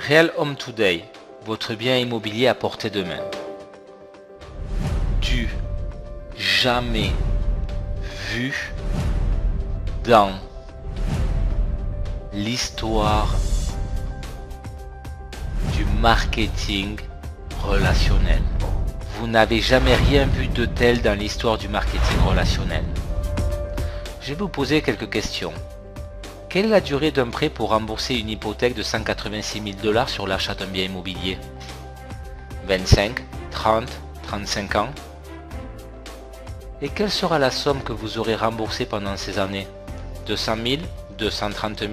Real Home Today, votre bien immobilier à portée de main. Du jamais vu dans l'histoire du marketing relationnel. Vous n'avez jamais rien vu de tel dans l'histoire du marketing relationnel. Je vais vous poser quelques questions. Quelle est la durée d'un prêt pour rembourser une hypothèque de 186 000 $ sur l'achat d'un bien immobilier? 25, 30, 35 ans? Et quelle sera la somme que vous aurez remboursée pendant ces années? 200 000, 230 000,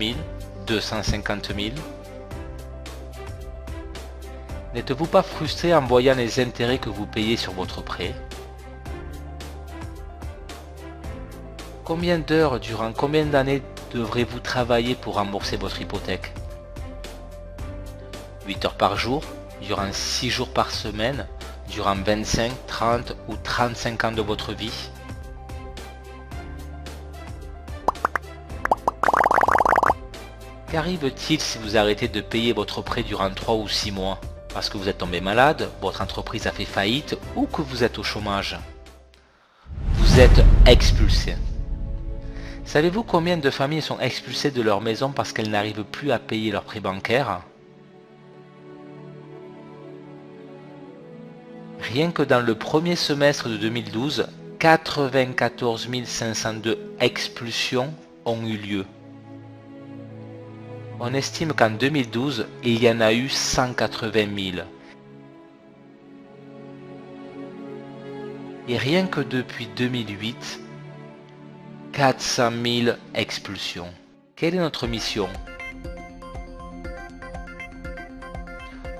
250 000? N'êtes-vous pas frustré en voyant les intérêts que vous payez sur votre prêt? Combien d'heures, durant combien d'années devrez-vous travailler pour rembourser votre hypothèque? 8 heures par jour, durant 6 jours par semaine, durant 25, 30 ou 35 ans de votre vie? Qu'arrive-t-il si vous arrêtez de payer votre prêt durant 3 ou 6 mois? Parce que vous êtes tombé malade, votre entreprise a fait faillite ou que vous êtes au chômage? Vous êtes expulsé. Savez-vous combien de familles sont expulsées de leur maison parce qu'elles n'arrivent plus à payer leurs prêts bancaires? Rien que dans le premier semestre de 2012, 94 502 expulsions ont eu lieu. On estime qu'en 2012, il y en a eu 180 000. Et rien que depuis 2008, 400 000 expulsions. Quelle est notre mission?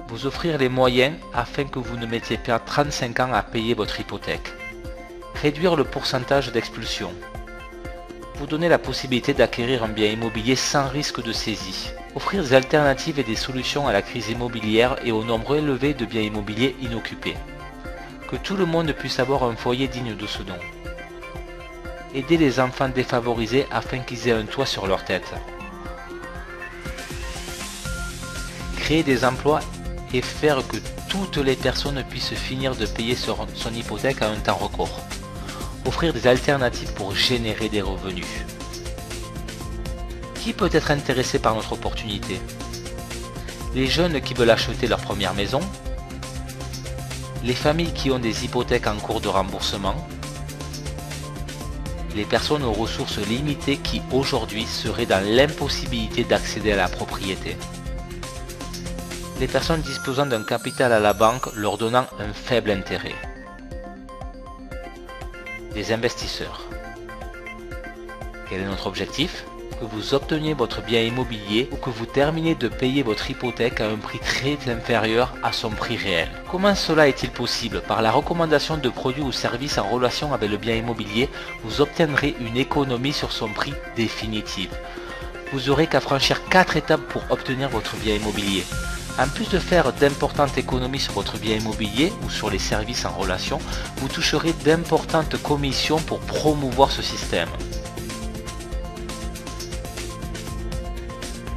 Vous offrir les moyens afin que vous ne mettiez pas 35 ans à payer votre hypothèque. Réduire le pourcentage d'expulsion. Vous donner la possibilité d'acquérir un bien immobilier sans risque de saisie. Offrir des alternatives et des solutions à la crise immobilière et au nombre élevé de biens immobiliers inoccupés. Que tout le monde puisse avoir un foyer digne de ce nom. Aider les enfants défavorisés afin qu'ils aient un toit sur leur tête. Créer des emplois et faire que toutes les personnes puissent finir de payer son hypothèque à un temps record. Offrir des alternatives pour générer des revenus. Qui peut être intéressé par notre opportunité? Les jeunes qui veulent acheter leur première maison, les familles qui ont des hypothèques en cours de remboursement, les personnes aux ressources limitées qui aujourd'hui seraient dans l'impossibilité d'accéder à la propriété, les personnes disposant d'un capital à la banque leur donnant un faible intérêt, des investisseurs. Quel est notre objectif? Que vous obteniez votre bien immobilier ou que vous terminiez de payer votre hypothèque à un prix très inférieur à son prix réel. Comment cela est-il possible? Par la recommandation de produits ou services en relation avec le bien immobilier, vous obtiendrez une économie sur son prix définitive. Vous aurez qu'à franchir 4 étapes pour obtenir votre bien immobilier. En plus de faire d'importantes économies sur votre bien immobilier ou sur les services en relation, vous toucherez d'importantes commissions pour promouvoir ce système.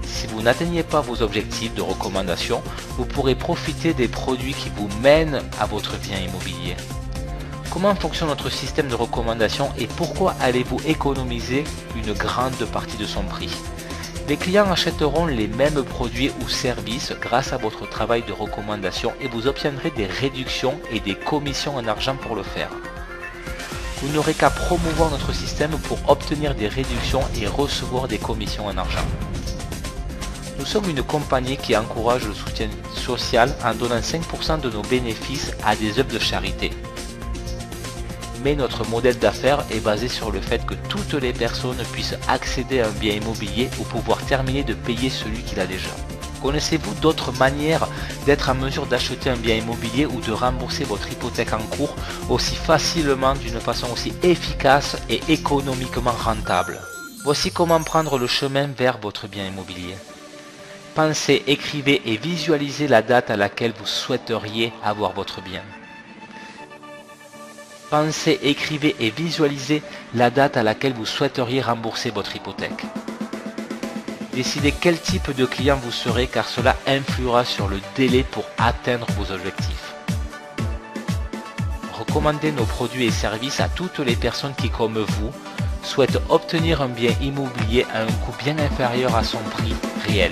Si vous n'atteignez pas vos objectifs de recommandation, vous pourrez profiter des produits qui vous mènent à votre bien immobilier. Comment fonctionne notre système de recommandation et pourquoi allez-vous économiser une grande partie de son prix? Les clients achèteront les mêmes produits ou services grâce à votre travail de recommandation et vous obtiendrez des réductions et des commissions en argent pour le faire. Vous n'aurez qu'à promouvoir notre système pour obtenir des réductions et recevoir des commissions en argent. Nous sommes une compagnie qui encourage le soutien social en donnant 5% de nos bénéfices à des œuvres de charité. Mais notre modèle d'affaires est basé sur le fait que toutes les personnes puissent accéder à un bien immobilier ou pouvoir terminer de payer celui qu'il a déjà. Connaissez-vous d'autres manières d'être en mesure d'acheter un bien immobilier ou de rembourser votre hypothèque en cours aussi facilement, d'une façon aussi efficace et économiquement rentable? Voici comment prendre le chemin vers votre bien immobilier. Pensez, écrivez et visualisez la date à laquelle vous souhaiteriez avoir votre bien. Pensez, écrivez et visualisez la date à laquelle vous souhaiteriez rembourser votre hypothèque. Décidez quel type de client vous serez car cela influera sur le délai pour atteindre vos objectifs. Recommandez nos produits et services à toutes les personnes qui, comme vous, souhaitent obtenir un bien immobilier à un coût bien inférieur à son prix réel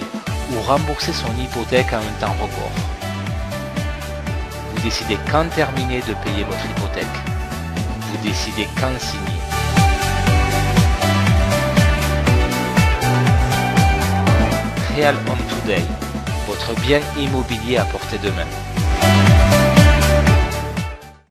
ou rembourser son hypothèque en un temps record. Vous décidez quand terminer de payer votre hypothèque. Vous décidez quand signer. Real Home Today, votre bien immobilier à portée de main.